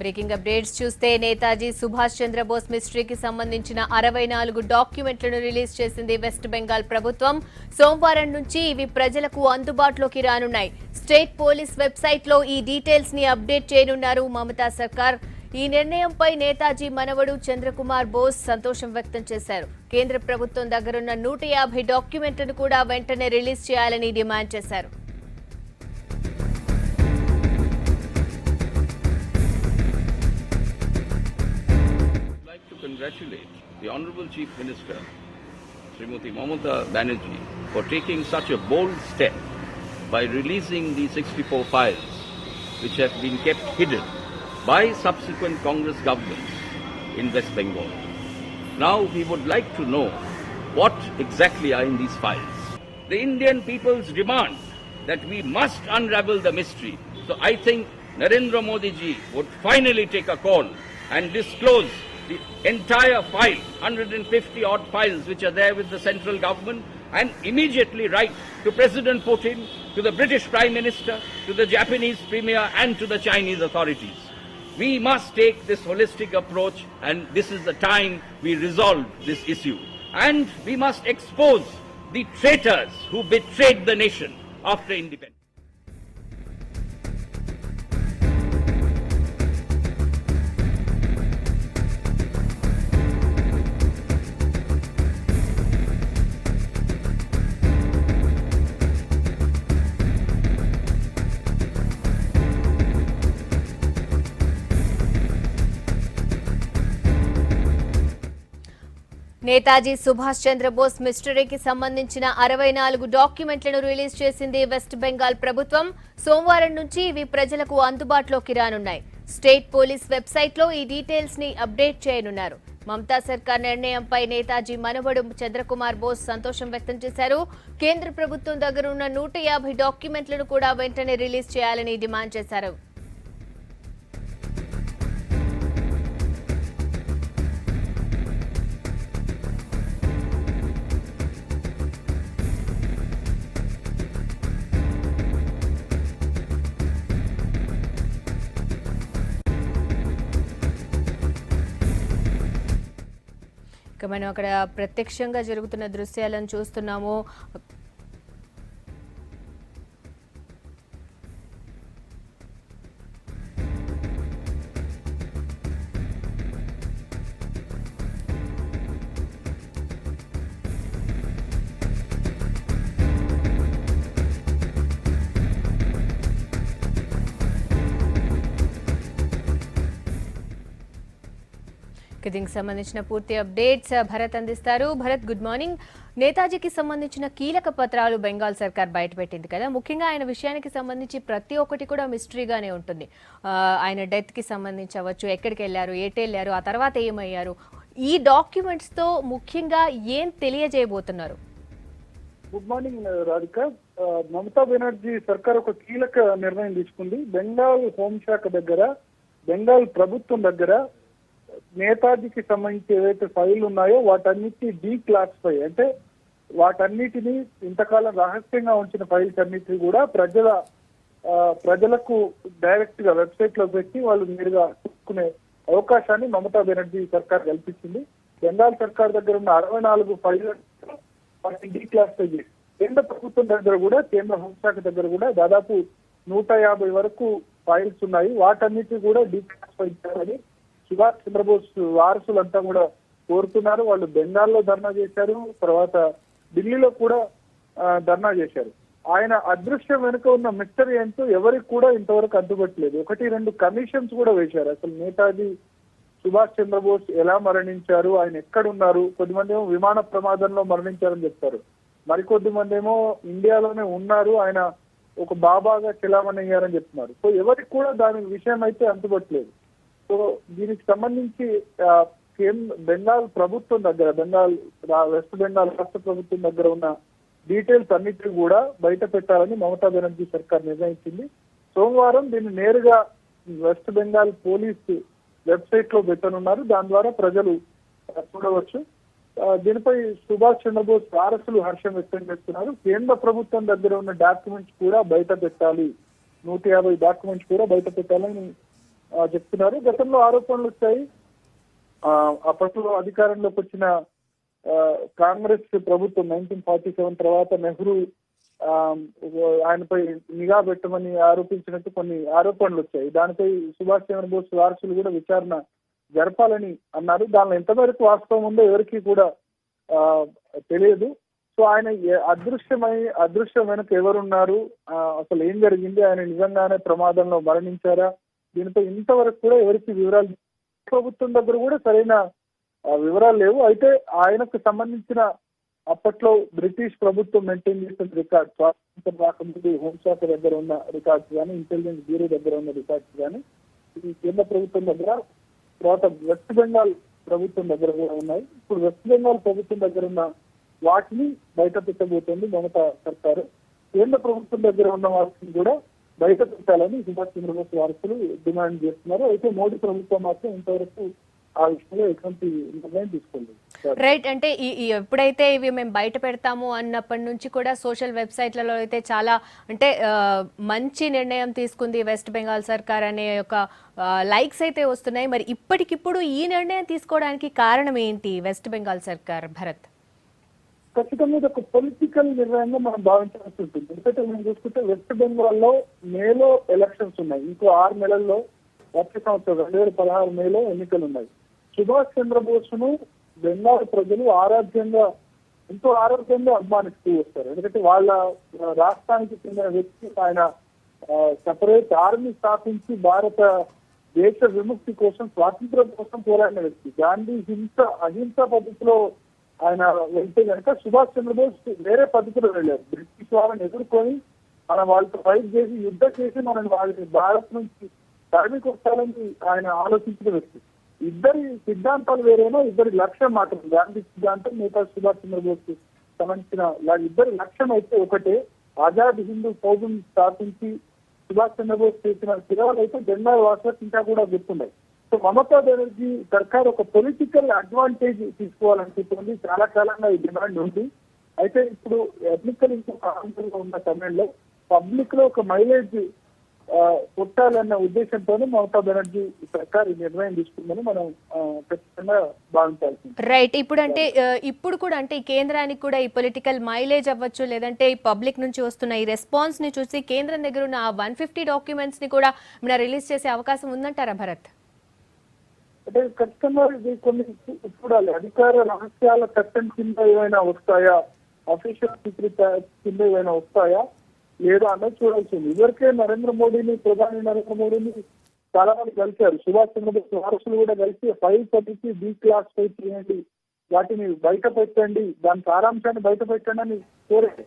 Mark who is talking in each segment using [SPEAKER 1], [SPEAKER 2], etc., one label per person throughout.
[SPEAKER 1] Breaking updates చూస్తే నేతాజీ సుభాష్ చంద్రబోస్ మిస్టరీకి సంబంధించిన 64 డాక్యుమెంట్లను రిలీజ్ చేసింది వెస్ట్ బెంగాల్ ప్రభుత్వం. సోమవారం నుంచి ఇవి ప్రజలకు అందుబాటులోకి రానున్నాయి. స్టేట్ పోలీస్ వెబ్సైట్ లో ఈ డీటెయిల్స్ ని అప్డేట్ చేయనున్నారు మమతా సర్కార్. ఈ నిర్ణయంపై నేతాజీ మనవడు చంద్రకుమార్ బోస్ సంతోషం వ్యక్తం చేశారు. కేంద్ర ప్రభుత్వం దగ్గరున్న 150 డాక్యుమెంట్లను కూడా వెంటనే రిలీజ్ చేయాలని డిమాండ్ చేశారు.
[SPEAKER 2] Congratulate the Honorable Chief Minister, Srimati Mamata Banerjee, for taking such a bold step by releasing the 64 files which have been kept hidden by subsequent Congress governments in West Bengal. Now we would like to know what exactly are in these files. The Indian people's demand that we must unravel the mystery. So I think Narendra Modi ji would finally take a call and disclose the entire file, 150 odd files which are there with the central government, and immediately write to President Putin, to the British Prime Minister, to the Japanese Premier and to the Chinese authorities. We must take this holistic approach, and this is the time we resolve this issue. And we must expose the traitors who betrayed the nation after independence.
[SPEAKER 1] Netaji Subhash Chandrabose మిస్టరీకి సంబంధించిన 64 డాక్యుమెంట్లను release చేసింది west Bengal ప్రభుత్వం. సోమవారం నుంచి ఇవి ప్రజలకు అందుబాటులోకి రానున్నాయి. స్టేట్ పోలీస్ వెబ్సైట్ లో ఈ డీటెయిల్స్ ని అప్డేట్ చేయనున్నారు. మమతా సర్కార్ నిర్ణయంపై నేతాజీ మనవడు చంద్రకుమార్ బోస్ సంతోషం వ్యక్తం చేశారు. కేంద్ర ప్రభుత్వం దగ్గర ఉన్న 150 డాక్యుమెంట్లను కూడా వెంటనే రిలీజ్ చేయాలని డిమాండ్ చేశారు. మనం అక్కడ ప్రత్యక్షంగా జరుగుతున్న దృశ్యాలను చూస్తున్నాము. దీనికి సంబంధించిన పూర్తి అప్డేట్స్ భరత్ అందిస్తారు. Bharat, good morning. నేతాజీకి సంబంధించిన కీలక పత్రాలు బెంగాల్ సర్కార్ బయటపెట్టింది కదా. ముఖ్యంగా ఆయన విషయానికి సంబంధించి ప్రతి ఒక్కటి కూడా మిస్టరీగానే ఉంటుంది. ఆయన డెత్ కి సంబంధించి అవ్వచ్చు, ఎక్కడికి వెళ్ళారు, ఎటు వెళ్ళారు, ఆ తర్వాత ఏమయ్యారు, ఈ డాక్యుమెంట్స్ తో ముఖ్యంగా ఏం తెలియజేయబోతున్నారు?
[SPEAKER 3] Good morning Radhika. మమతా బెనర్జీ సర్కార్ ఒక కీలక నిర్ణయం తీసుకుంది. బెంగాల్ హోంశాఖ దగ్గర, బెంగాల్ ప్రభుత్వం దగ్గర నేతాజీకి సంబంధించి ఏవైతే ఫైల్ ఉన్నాయో వాటన్నిటిని డీక్లాసిఫై, అంటే వాటన్నిటిని ఇంతకాలం రహస్యంగా ఉంచిన ఫైల్స్ అన్నిటిని కూడా ప్రజలకు డైరెక్ట్ గా వెబ్సైట్ లో పెట్టి వాళ్ళు నేరుగా చూసుకునే అవకాశాన్ని మమతా బెనర్జీ సర్కార్ కల్పించింది. బెంగాల్ సర్కార్ దగ్గర ఉన్న 64 ఫైల్ వాటిని డీక్లాసిఫై చేసి కేంద్ర ప్రభుత్వం దగ్గర కూడా, కేంద్ర హోంశాఖ దగ్గర కూడా దాదాపు 150 వరకు ఫైల్స్ ఉన్నాయి. వాటన్నిటిని కూడా డీక్లాసిఫై చేయాలని సుభాష్ చంద్రబోస్ వారసులంతా కూడా కోరుతున్నారు. వాళ్ళు బెంగాల్లో ధర్నా చేశారు, తర్వాత ఢిల్లీలో కూడా ధర్నా చేశారు. ఆయన అదృశ్యం వెనుక ఉన్న మిస్టరీ ఏంటో ఎవరికి కూడా ఇంతవరకు అడ్డుపట్టలేదు. 1-2 కమిషన్స్ కూడా వేశారు. అసలు నేతాజీ సుభాష్ చంద్రబోస్ ఎలా మరణించారు, ఆయన ఎక్కడున్నారు, కొద్దిమంది ఏమో విమాన ప్రమాదంలో మరణించారని చెప్తారు, మరికొద్ది మంది ఏమో ఇండియాలోనే ఉన్నారు, ఆయన ఒక బాబాగా చెలామణి అయ్యారని చెప్తున్నారు. సో ఎవరికి కూడా దాని విషయం అయితే అంతుపట్టలేదు. సో దీనికి సంబంధించి బెంగాల్ ప్రభుత్వం దగ్గర, వెస్ట్ బెంగాల్ రాష్ట్ర ప్రభుత్వం దగ్గర ఉన్న డీటెయిల్స్ అన్నిటిని కూడా బయట పెట్టాలని మమతా బెనర్జీ సర్కార్ నిర్ణయించింది. సోమవారం దీన్ని నేరుగా వెస్ట్ బెంగాల్ పోలీస్ వెబ్సైట్ లో పెట్టనున్నారు. దాని ద్వారా ప్రజలు చూడవచ్చు. దీనిపై సుభాష్ చంద్రబోస్ వారసులు హర్షం వ్యక్తం చేస్తున్నారు. కేంద్ర ప్రభుత్వం దగ్గర ఉన్న డాక్యుమెంట్స్ కూడా బయట పెట్టాలి, 150 డాక్యుమెంట్స్ కూడా బయట పెట్టాలని చెప్తున్నారు. గతంలో ఆరోపణలు వచ్చాయి. అప్పట్లో అధికారంలోకి వచ్చిన కాంగ్రెస్ ప్రభుత్వం 1947 తర్వాత నెహ్రూ ఆయనపై నిఘా పెట్టమని ఆరోపించినట్టు కొన్ని ఆరోపణలు వచ్చాయి. దానిపై సుభాష్ చంద్రబోస్ వారసులు కూడా విచారణ జరపాలని అన్నారు. దానిలో ఎంతవరకు వాస్తవం ఉందో ఎవరికి కూడా తెలియదు. సో ఆయన అదృశ్యం వెనక ఎవరున్నారు, అసలు ఏం జరిగింది, ఆయన నిజంగానే ప్రమాదంలో మరణించారా, దీనిపై ఇంతవరకు కూడా ఎవరికి వివరాలు ప్రభుత్వం దగ్గర కూడా సరైన వివరాలు లేవు. అయితే ఆయనకు సంబంధించిన అప్పట్లో బ్రిటిష్ ప్రభుత్వం మెయింటైన్ చేసిన రికార్డ్, స్వాతంత్రం రాకముందు హోంశాఖ దగ్గర ఉన్న రికార్డ్స్ కానీ, ఇంటెలిజెన్స్ బ్యూరో దగ్గర ఉన్న రికార్డ్స్ కానీ, ఈ కేంద్ర ప్రభుత్వం దగ్గర, తర్వాత వెస్ట్ బెంగాల్ ప్రభుత్వం దగ్గర కూడా ఉన్నాయి. ఇప్పుడు వెస్ట్ బెంగాల్ ప్రభుత్వం దగ్గర ఉన్న వాటిని బయట పెట్టబోతోంది మమతా సర్కారు. కేంద్ర ప్రభుత్వం దగ్గర ఉన్న వాటిని కూడా బయట పెట్టాలని సుభాష్ చంద్రబోస్ వారసులు డిమాండ్ చేస్తున్నారు. అయితే మోడీ ప్రభుత్వం మాత్రం ఇంతవరకు ఆ విషయంలో ఎటువంటి నిర్ణయం తీసుకోలేదు.
[SPEAKER 1] రైట్, అంటే ఎప్పుడైతే ఇవి మేము బయట పెడతాము అన్నప్పటి నుంచి కూడా సోషల్ వెబ్సైట్లలో అయితే చాలా అంటే మంచి నిర్ణయం తీసుకుంది వెస్ట్ బెంగాల్ సర్కార్ అనే ఒక లైక్స్ అయితే వస్తున్నాయి. మరి ఇప్పటికిప్పుడు ఈ నిర్ణయం తీసుకోవడానికి కారణం ఏంటి వెస్ట్ బెంగాల్ సర్కార్? భరత్,
[SPEAKER 3] ఖచ్చితంగా ఇది ఒక పొలిటికల్ నిర్ణయంగా మనం భావించాల్సి ఉంటుంది. ఎందుకంటే మనం చూసుకుంటే వెస్ట్ బెంగాల్లో మేలో ఎలక్షన్స్ ఉన్నాయి. ఇంకో 6 నెలల్లో వచ్చే సంవత్సరం 2016 మేలో ఎన్నికలు ఉన్నాయి. సుభాష్ చంద్రబోస్ ను బెంగాల్ ప్రజలు ఎంతో ఆరోగ్యంగా అభిమానిస్తూ వస్తారు. ఎందుకంటే వాళ్ళ రాష్ట్రానికి చెందిన వ్యక్తి, ఆయన సపరేట్ ఆర్మీ స్థాపించి భారత దేశ విముక్తి కోసం, స్వాతంత్రం కోసం పోరాడిన వ్యక్తి. గాంధీ అహింస పద్ధతిలో ఆయన వెళ్తే కనుక సుభాష్ చంద్రబోస్ వేరే పద్ధతిలో వెళ్ళారు. బ్రిటిష్ వాళ్ళని ఎదుర్కొని మనం వాళ్ళతో ఫైట్ చేసి యుద్ధం చేసి వాళ్ళని భారత్ నుంచి తరిమి కొట్టాలని ఆయన ఆలోచించిన వ్యక్తి. ఇద్దరి సిద్ధాంతాలు వేరేనా, ఇద్దరి లక్ష్యం మాత్రం గాంధీ సిద్ధాంతం, మిగతా సుభాష్ చంద్రబోస్ సంబంధించిన ఇద్దరి లక్ష్యం అయితే ఒకటే. ఆజాద్ హిందూ ఫౌజ్ని స్థాపించి సుభాష్ చంద్రబోస్ చేసిన సేవలు అయితే బెంగాల్ వాసులకు ఇంకా కూడా గుర్తున్నాయి. సో మమతా బెనర్జీ సర్కార్ ఒక పొలిటికల్ అడ్వాంటేజ్ తీసుకోవాలనుకుంటుంది. చాలా కాలంగా ఈ డిమాండ్ ఉంది. అయితే ఇప్పుడు ఎన్నికలు ఇంకొక ఆందోళన ఉన్న సమయంలో పబ్లిక్ లో ఒక మైలేజ్ కొట్టాలన్న ఉద్దేశంతోనే మమతా బెనర్జీ సర్కార్ ఈ నిర్ణయం తీసుకుందని మనం ఖచ్చితంగా భావించాల్సింది.
[SPEAKER 1] రైట్, ఇప్పుడు కూడా అంటే ఈ కేంద్రానికి కూడా ఈ పొలిటికల్ మైలేజ్ అవ్వచ్చు, లేదంటే ఈ పబ్లిక్ నుంచి వస్తున్న ఈ రెస్పాన్స్ ని చూసి కేంద్రం దగ్గర ఉన్న 150 డాక్యుమెంట్స్ ని కూడా రిలీజ్ చేసే అవకాశం ఉందంటారా భరత్?
[SPEAKER 3] అంటే ఖచ్చితంగా ఇది కొన్ని చూడాలి. అధికార రహస్యాల చట్టం కింద ఏమైనా వస్తాయా, అఫీషియల్ సీక్రెట్ కింద ఏమైనా వస్తాయా లేదా అన్నది చూడాల్సింది. ఇదివరకే ప్రధాని నరేంద్ర మోడీని చాలా మంది కలిశారు. సుభాష్ చంద్రబోస్ వారసులు కూడా కలిసి ఫైల్ పట్టించి డీక్లాసిఫై చేయండి, వాటిని బయట పెట్టండి, దాని సారాంశాన్ని బయట పెట్టండి అని కోరారు.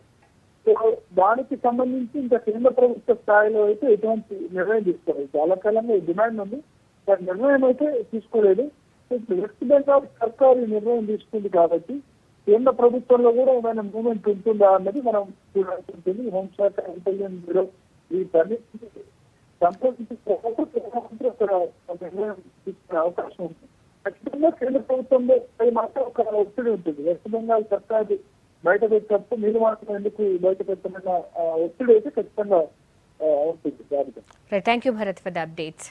[SPEAKER 3] దానికి సంబంధించి ఇంకా కేంద్ర ప్రభుత్వ స్థాయిలో అయితే ఎటువంటి నిర్ణయం తీసుకోలేదు. చాలా కాలంగా ఈ డిమాండ్ ఉంది, దాని నిర్ణయం అయితే తీసుకోలేదు. వెస్ట్ బెంగాల్ సర్కార్ ఈ నిర్ణయం తీసుకుంది కాబట్టి కేంద్ర ప్రభుత్వంలో కూడా ఏమైనా మూవ్మెంట్ ఉంటుందా అన్నది మనం చూడాల్సి ఉంటుంది. హోంశాఖ, ఇంటెలిజెన్స్ బ్యూరో వీటన్నిటిని సంప్రదించి నిర్ణయం తీసుకునే అవకాశం ఉంటుంది. ఖచ్చితంగా కేంద్ర ప్రభుత్వంలో మాత్రం ఒక ఒత్తిడి ఉంటుంది. వెస్ట్ బెంగాల్ సర్కార్ బయట పెట్టినప్పుడు మీరు మాత్రం ఎందుకు బయట పెట్టమన్న ఒత్తిడి అయితే ఖచ్చితంగా ఉంటుంది.
[SPEAKER 1] Thank you Bharat for the updates.